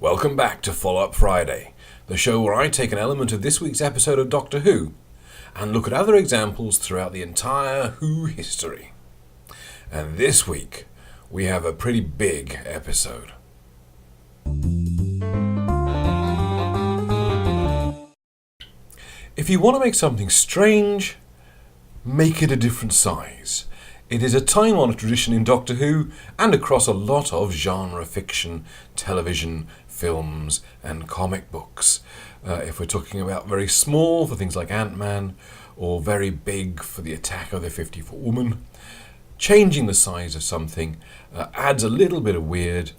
Welcome back to Follow-Up Friday, the show where I take an element of this week's episode of Doctor Who and look at other examples throughout the entire Who history. And this week, we have a pretty big episode. If you want to make something strange, make it a different size. It is a time-honoured tradition in Doctor Who and across a lot of genre fiction, television, films and comic books. If we're talking about very small for things like Ant-Man or very big for the Attack of the 50-Foot Woman, changing the size of something adds a little bit of weird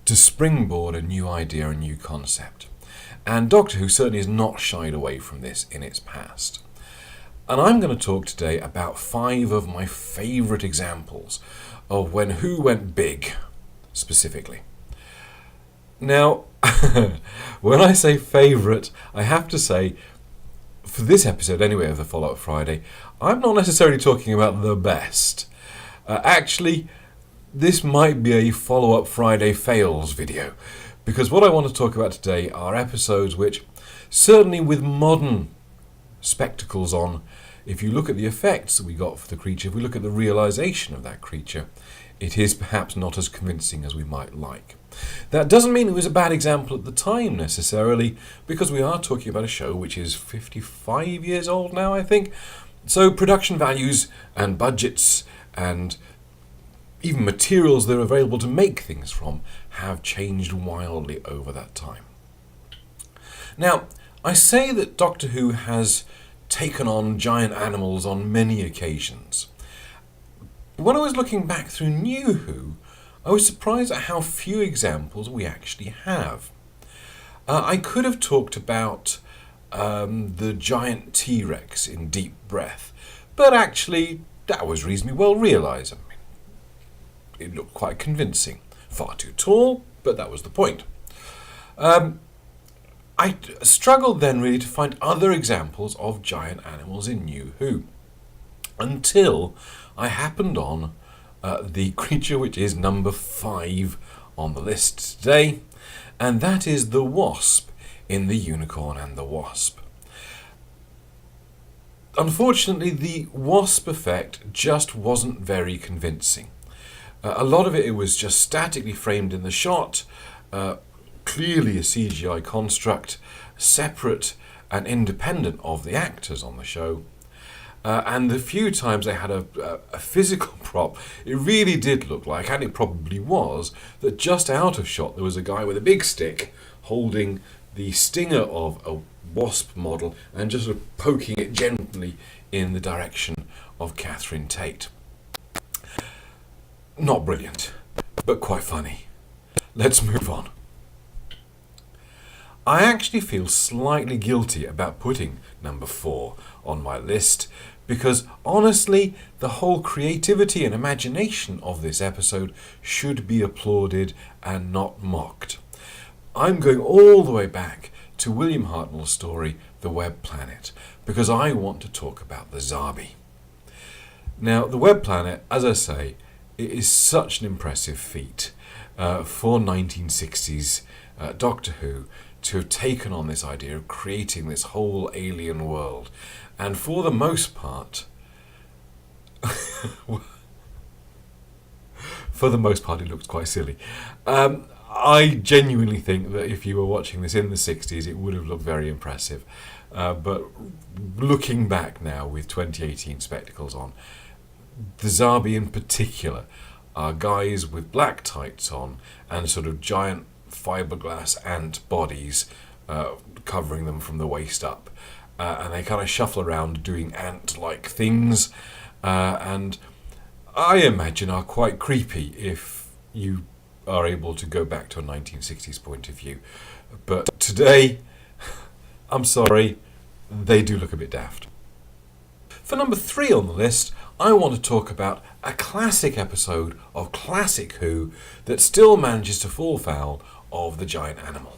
to springboard a new idea, a new concept. And Doctor Who certainly has not shied away from this in its past. And I'm going to talk today about 5 of my favourite examples of when Who went big, specifically. Now, when I say favourite, I have to say, for this episode anyway of the Follow-Up Friday, I'm not necessarily talking about the best. Actually, this might be a Follow-Up Friday fails video, because what I want to talk about today are episodes which, certainly with modern spectacles on, if you look at the effects that we got for the creature, if we look at the realisation of that creature, it is perhaps not as convincing as we might like. That doesn't mean it was a bad example at the time necessarily, because we are talking about a show which is 55 years old now, I think. So production values and budgets and even materials that are available to make things from have changed wildly over that time. Now, I say that Doctor Who has taken on giant animals on many occasions. When I was looking back through New Who, I was surprised at how few examples we actually have. I could have talked about the giant T-Rex in Deep Breath, but actually that was reasonably well realised. I mean, it looked quite convincing. Far too tall, but that was the point. I struggled then really to find other examples of giant animals in New Who, until I happened on the creature which is number 5 on the list today, and that is the Wasp in The Unicorn and the Wasp. Unfortunately, the Wasp effect just wasn't very convincing. A lot of it was just statically framed in the shot, clearly a CGI construct, separate and independent of the actors on the show. And the few times they had a physical prop, it really did look like, and it probably was, that just out of shot there was a guy with a big stick holding the stinger of a Wasp model and just sort of poking it gently in the direction of Catherine Tate. Not brilliant, but quite funny. Let's move on. I actually feel slightly guilty about putting number 4 on my list, because honestly, the whole creativity and imagination of this episode should be applauded and not mocked. I'm going all the way back to William Hartnell's story, The Web Planet, because I want to talk about the Zabi. Now, The Web Planet, as I say, it is such an impressive feat for 1960s Doctor Who to have taken on this idea of creating this whole alien world. And for the most part, it looks quite silly. I genuinely think that if you were watching this in the 60s, it would have looked very impressive. But looking back now with 2018 spectacles on, the Zabi in particular are guys with black tights on and sort of giant fiberglass ant bodies covering them from the waist up. And they kind of shuffle around doing ant-like things, and I imagine are quite creepy if you are able to go back to a 1960s point of view. But today, I'm sorry, they do look a bit daft. For number 3 on the list, I want to talk about a classic episode of classic Who that still manages to fall foul of the giant animal.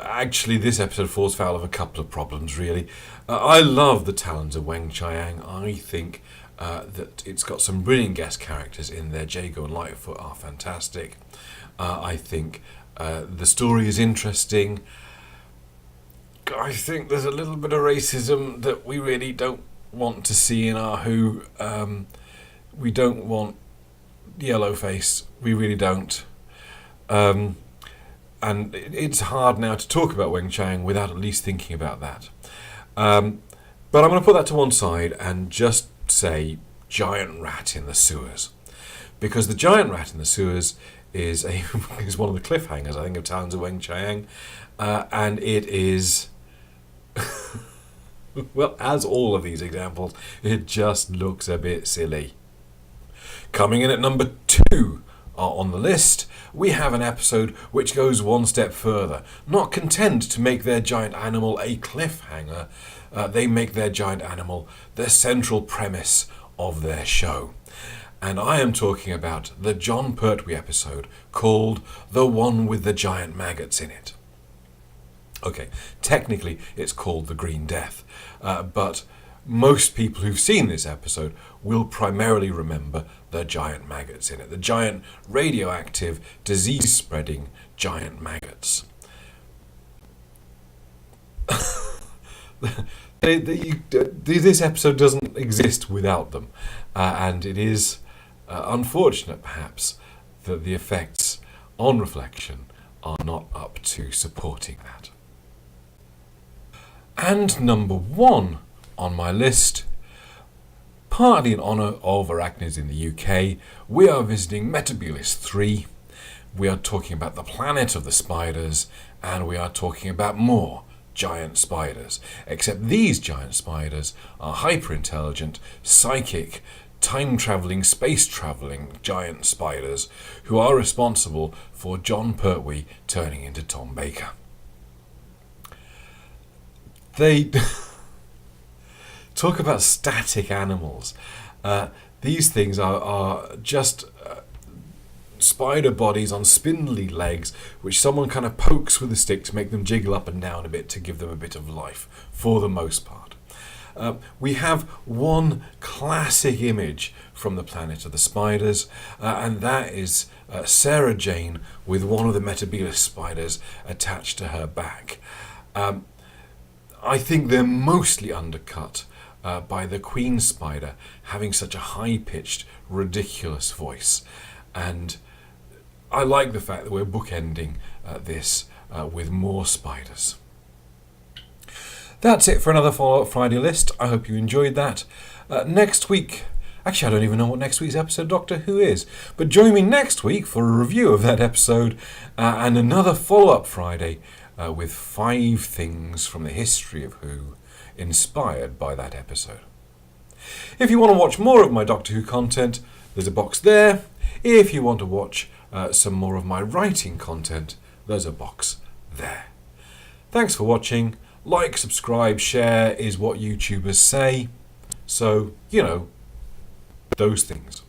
Actually, this episode falls foul of a couple of problems, really. I love the talons of Weng Chiang. I think that it's got some brilliant guest characters in there. Jago and Lightfoot are fantastic. I think The story is interesting. I think there's a little bit of racism that we really don't want to see in our Who. We don't want yellowface. We really don't. And it's hard now to talk about Weng Chiang without at least thinking about that. But I'm going to put that to one side and just say giant rat in the sewers. Because the giant rat in the sewers is one of the cliffhangers, I think, of Talons of Weng Chiang. And it is, well, as all of these examples, it just looks a bit silly. Coming in at number 2 on the list, we have an episode which goes one step further. Not content to make their giant animal a cliffhanger, they make their giant animal the central premise of their show. And I am talking about the John Pertwee episode called The One with the Giant Maggots in It. Okay, technically it's called The Green Death, but most people who've seen this episode will primarily remember the giant maggots in it, the giant radioactive, disease-spreading giant maggots. This episode doesn't exist without them, and it is unfortunate, perhaps, that the effects on reflection are not up to supporting that. And number 1 on my list, partly in honour of arachnids in the UK, we are visiting Metebelis 3. We are talking about the planet of the spiders, and we are talking about more giant spiders. Except these giant spiders are hyper-intelligent, psychic, time-travelling, space-travelling giant spiders who are responsible for John Pertwee turning into Tom Baker. They talk about static animals. These things are just spider bodies on spindly legs, which someone kind of pokes with a stick to make them jiggle up and down a bit to give them a bit of life, for the most part. We have one classic image from the planet of the spiders, and that is Sarah Jane with one of the Metebelis spiders attached to her back. I think they're mostly undercut by the queen spider having such a high-pitched, ridiculous voice. And I like the fact that we're bookending this with more spiders. That's it for another Follow-Up Friday list. I hope you enjoyed that. Next week, actually I don't even know what next week's episode of Doctor Who is, but join me next week for a review of that episode and another Follow-Up Friday with 5 things from the history of Who inspired by that episode. If you want to watch more of my Doctor Who content, there's a box there. If you want to watch some more of my writing content, there's a box there. Thanks for watching. Like, subscribe, share is what YouTubers say. So, you know, those things.